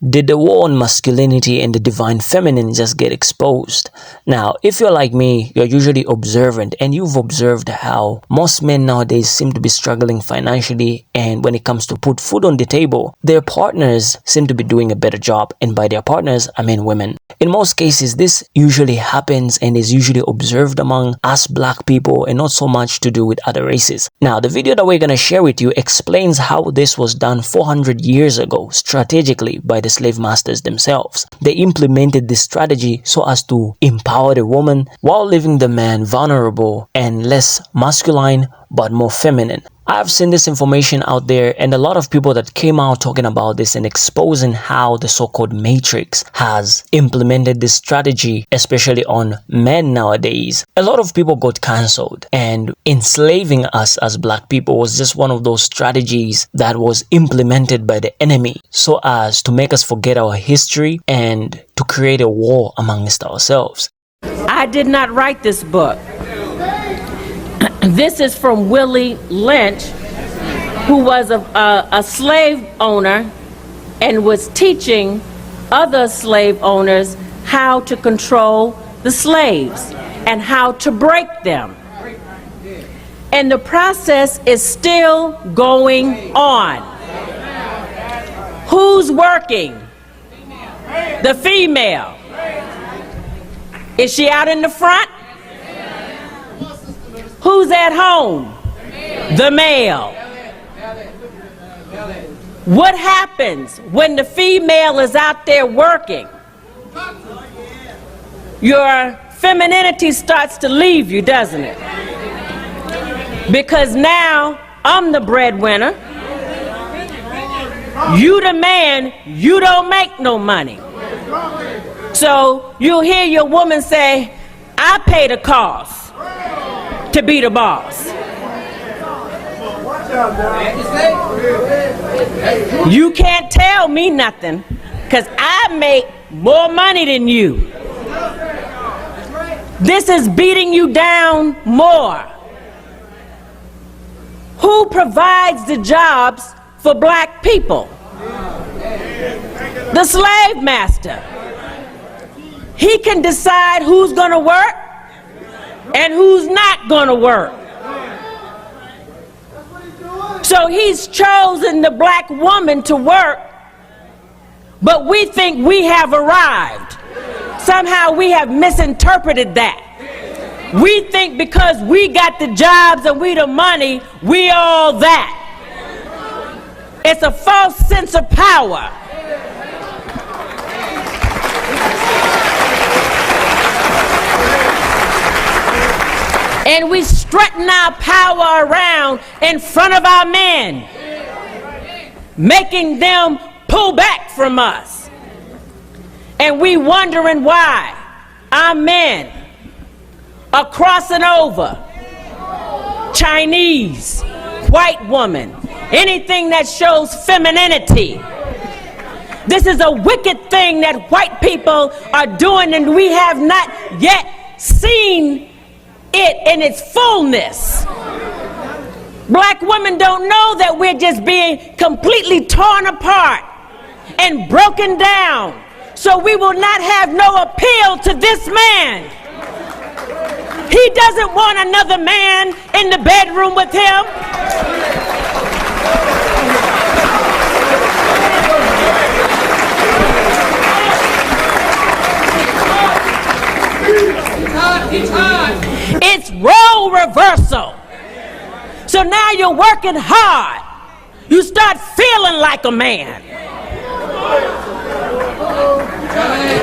Did the war on masculinity and the divine feminine just get exposed? Now, if you're like me, you're usually observant and you've observed how most men nowadays seem to be struggling financially, and when it comes to put food on the table, their partners seem to be doing a better job, and by their partners, I mean women. In most cases, this usually happens and is usually observed among us black people and not so much to do with other races. Now, the video that we're going to share with you explains how this was done 400 years ago strategically by the slave masters themselves. They implemented this strategy so as to empower the woman while leaving the man vulnerable and less masculine but more feminine. I've seen this information out there, and a lot of people that came out talking about this and exposing how the so-called matrix has implemented this strategy, especially on men nowadays. A lot of people got cancelled, and enslaving us as black people was just one of those strategies that was implemented by the enemy so as to make us forget our history and to create a war amongst ourselves. I did not write this book. This is from Willie Lynch, who was a slave owner and was teaching other slave owners how to control the slaves and how to break them. And the process is still going on. Who's working? The female. Is she out in the front? Who's at home? The male. What happens when the female is out there working? Your femininity starts to leave you, doesn't it? Because now I'm the breadwinner. You the man, you don't make no money. So you'll hear your woman say, I pay the cost to be the boss. You can't tell me nothing because I make more money than you. This is beating you down more. Who provides the jobs for black people? The slave master. He can decide who's going to work and who's not gonna work. So he's chosen the black woman to work, but we think we have arrived. Somehow we have misinterpreted that. We think because we got the jobs and we the money, we all that. It's a false sense of power. And we strutting our power around in front of our men, making them pull back from us. And we wondering why our men are crossing over Chinese, white woman, anything that shows femininity. This is a wicked thing that white people are doing, and we have not yet seen it in its fullness. Black women don't know that we're just being completely torn apart and broken down. So we will not have no appeal to this man. He doesn't want another man in the bedroom with him. It's role reversal. So now you're working hard. You start feeling like a man.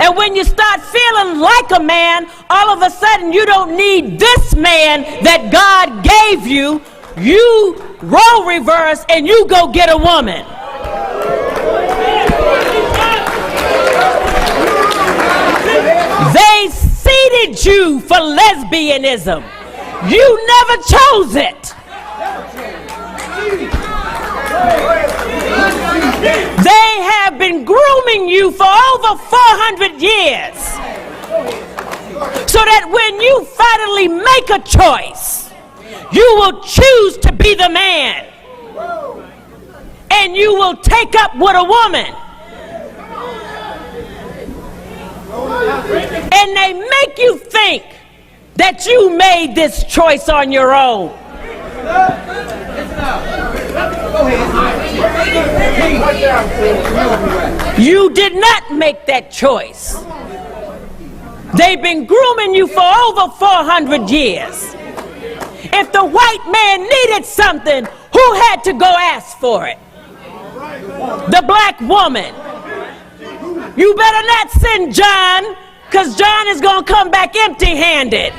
And when you start feeling like a man, all of a sudden you don't need this man that God gave you. You role reverse and you go get a woman. They seeded you for lesbianism. You never chose it. They have been grooming you for over 400 years so that when you finally make a choice, you will choose to be the man and you will take up with a woman. And they make you think that you made this choice on your own. You did not make that choice. They've been grooming you for over 400 years. If the white man needed something, who had to go ask for it? The black woman. You better not send John, because John is going to come back empty-handed.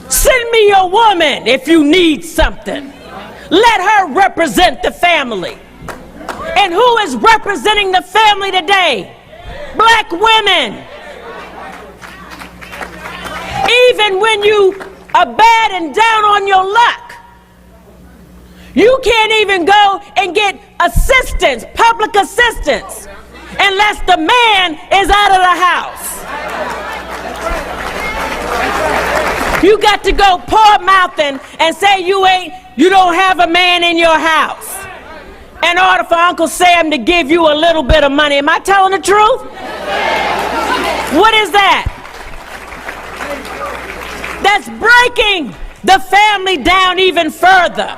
Send me your woman if you need something. Let her represent the family. And who is representing the family today? Black women. Even when you are bad and down on your luck, you can't even go and get assistance, public assistance, unless the man is out of the house. You got to go poor mouthing and say you don't have a man in your house in order for Uncle Sam to give you a little bit of money. Am I telling the truth? What is that? That's breaking the family down even further.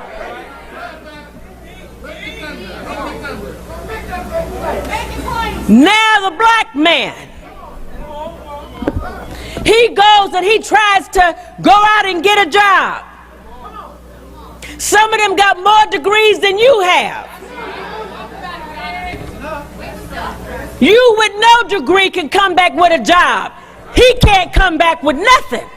Now the black man, he goes and he tries to go out and get a job. Some of them got more degrees than you have. You with no degree can come back with a job. He can't come back with nothing.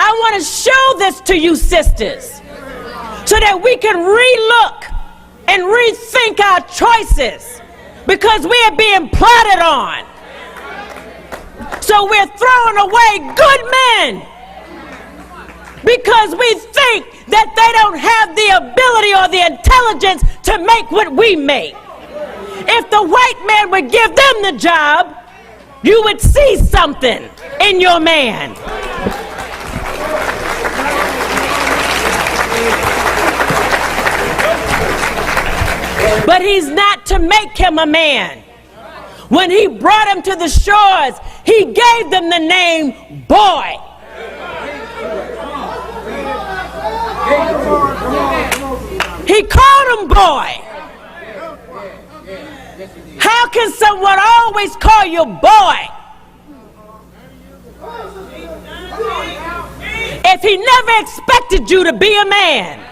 I want to show this to you sisters so that we can re-look and rethink our choices, because we are being plotted on. So we're throwing away good men because we think that they don't have the ability or the intelligence to make what we make. If the white man would give them the job, you would see something in your man. But he's not to make him a man. When he brought him to the shores, he gave them the name boy. He called him boy. How can someone always call you boy if he never expected you to be a man?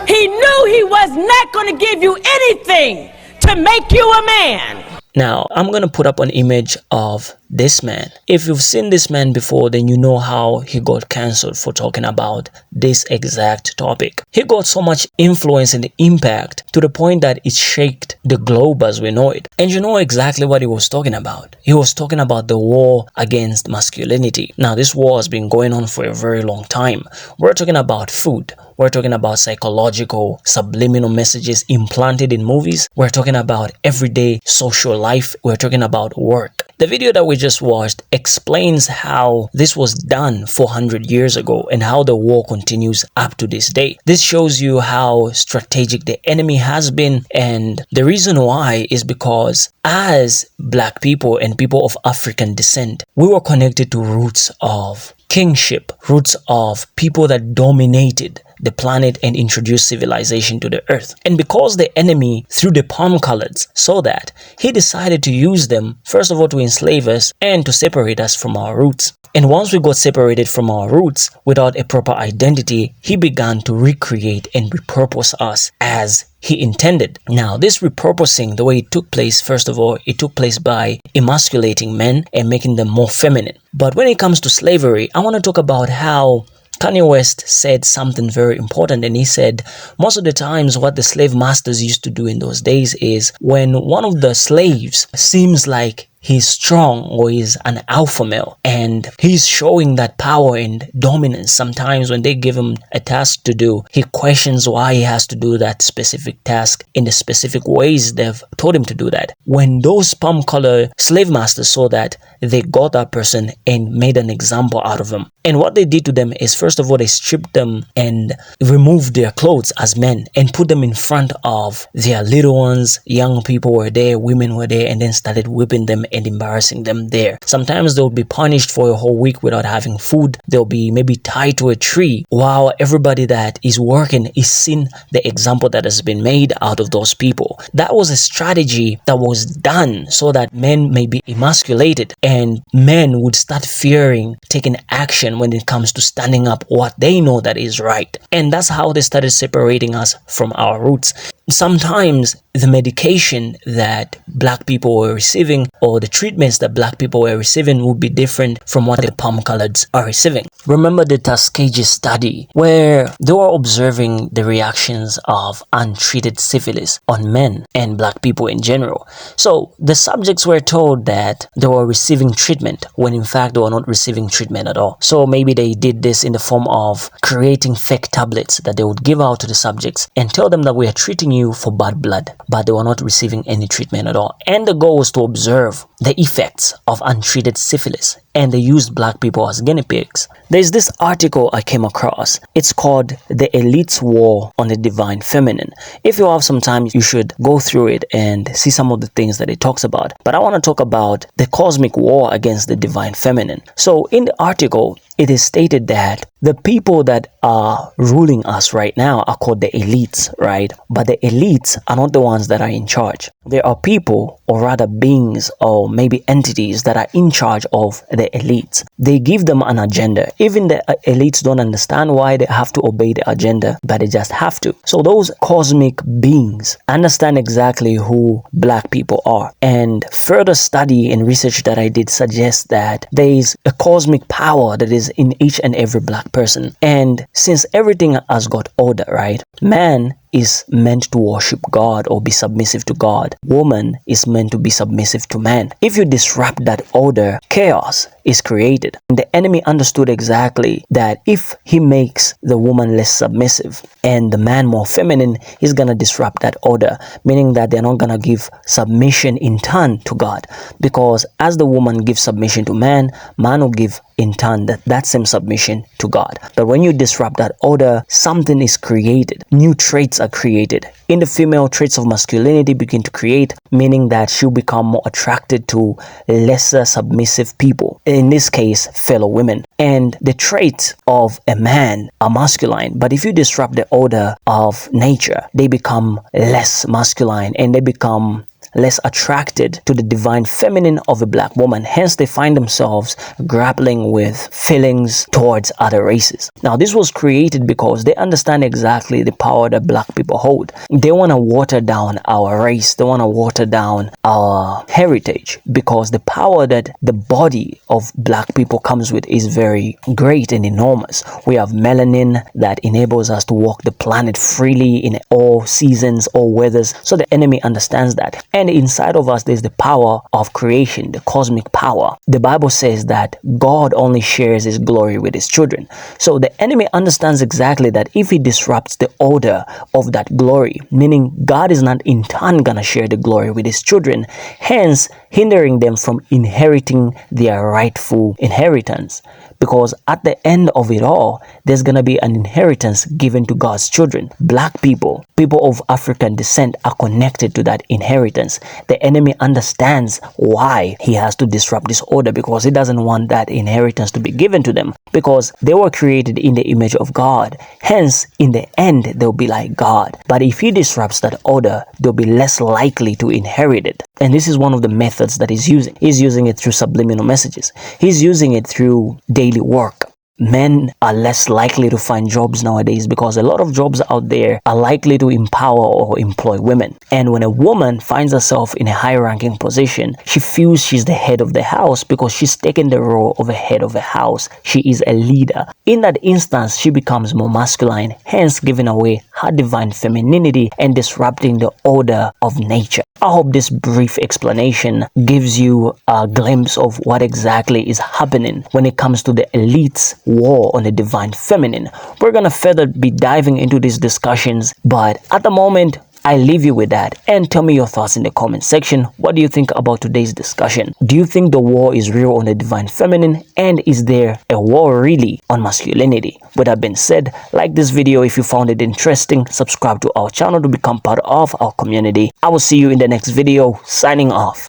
He knew he was not going to give you anything to make you a man. Now, I'm going to put up an image of this man. If you've seen this man before, then you know how he got cancelled for talking about this exact topic. He got so much influence and impact to the point that it shaked the globe as we know it. And you know exactly what he was talking about. He was talking about the war against masculinity. Now, this war has been going on for a very long time. We're talking about food. We're talking about psychological, subliminal messages implanted in movies. We're talking about everyday social life. We're talking about work. The video that we just watched explains how this was done 400 years ago and how the war continues up to this day. This shows you how strategic the enemy has been, and the reason why is because as black people and people of African descent, we were connected to roots of kingship, roots of people that dominated the planet and introduced civilization to the earth. And because the enemy threw the palm colors saw that, he decided to use them, first of all, to enslave us and to separate us from our roots. And once we got separated from our roots without a proper identity, he began to recreate and repurpose us as he intended. Now, this repurposing, the way it took place, first of all, it took place by emasculating men and making them more feminine. But when it comes to slavery, I want to talk about how Kanye West said something very important, and he said most of the times what the slave masters used to do in those days is when one of the slaves seems like he's strong or he's an alpha male, and he's showing that power and dominance. Sometimes when they give him a task to do, he questions why he has to do that specific task in the specific ways they've told him to do that. When those palm color slave masters saw that, they got that person and made an example out of him. And what they did to them is, first of all, they stripped them and removed their clothes as men and put them in front of their little ones. Young people were there, women were there, and then started whipping them and embarrassing them there. Sometimes they'll be punished for a whole week without having food. They'll be maybe tied to a tree while everybody that is working is seeing the example that has been made out of those people. That was a strategy that was done so that men may be emasculated and men would start fearing taking action when it comes to standing up what they know that is right. And that's how they started separating us from our roots. Sometimes the medication that black people were receiving or the treatments that black people were receiving would be different from what the palm coloreds are receiving. Remember the Tuskegee study where they were observing the reactions of untreated syphilis on men and black people in general. So the subjects were told that they were receiving treatment when in fact they were not receiving treatment at all. So maybe they did this in the form of creating fake tablets that they would give out to the subjects and tell them that we are treating you for bad blood, but they were not receiving any treatment at all. And the goal was to observe the effects of untreated syphilis, and they used black people as guinea pigs. There's this article I came across. It's called The Elite's War on the Divine Feminine. If you have some time, you should go through it and see some of the things that it talks about. But I want to talk about the cosmic war against the divine feminine. So in the article, it is stated that the people that are ruling us right now are called the elites, right? But the elites are not the ones that are in charge. There are people, or rather beings, or maybe entities that are in charge of the elites. They give them an agenda. Even the elites don't understand why they have to obey the agenda, but they just have to. So those cosmic beings understand exactly who black people are. And further study and research that I did suggests that there is a cosmic power that is in each and every black person. And since everything has got order, right? Man is meant to worship God or be submissive to God. Woman is meant to be submissive to man. If you disrupt that order, chaos is created. And the enemy understood exactly that if he makes the woman less submissive and the man more feminine, he's gonna disrupt that order, meaning that they're not gonna give submission in turn to God. Because as the woman gives submission to man, man will give in turn that same submission to God. But when you disrupt that order, something is created. New traits are created. In the female, traits of masculinity begin to create, meaning that she'll become more attracted to lesser submissive people. In this case, fellow women. And the traits of a man are masculine. But if you disrupt the order of nature, they become less masculine and they become less attracted to the divine feminine of a black woman. Hence, they find themselves grappling with feelings towards other races. Now, this was created because they understand exactly the power that black people hold. They want to water down our race. They want to water down our heritage because the power that the body of black people comes with is very great and enormous. We have melanin that enables us to walk the planet freely in all seasons, all weathers. So the enemy understands that. And inside of us, there's the power of creation, the cosmic power. The Bible says that God only shares his glory with his children. So the enemy understands exactly that if he disrupts the order of that glory, meaning God is not in turn gonna share the glory with his children, hence hindering them from inheriting their rightful inheritance. Because at the end of it all, there's going to be an inheritance given to God's children. Black people, people of African descent are connected to that inheritance. The enemy understands why he has to disrupt this order because he doesn't want that inheritance to be given to them because they were created in the image of God. Hence, in the end, they'll be like God. But if he disrupts that order, they'll be less likely to inherit it. And this is one of the methods that he's using. He's using it through subliminal messages. He's using it through daily work. men are less likely to find jobs nowadays because a lot of jobs out there are likely to empower or employ women. And when a woman finds herself in a high-ranking position, she feels she's the head of the house because she's taken the role of a head of a house. She is a leader. In that instance, she becomes more masculine, hence giving away her divine femininity and disrupting the order of nature. I hope this brief explanation gives you a glimpse of what exactly is happening when it comes to the elite's war on the divine feminine. We're gonna further be diving into these discussions, but at the moment, I leave you with that, and tell me your thoughts in the comment section. What do you think about today's discussion? Do you think the war is real on the divine feminine, and is there a war really on masculinity? With that being said, like this video if you found it interesting, subscribe to our channel to become part of our community. I will see you in the next video. Signing off.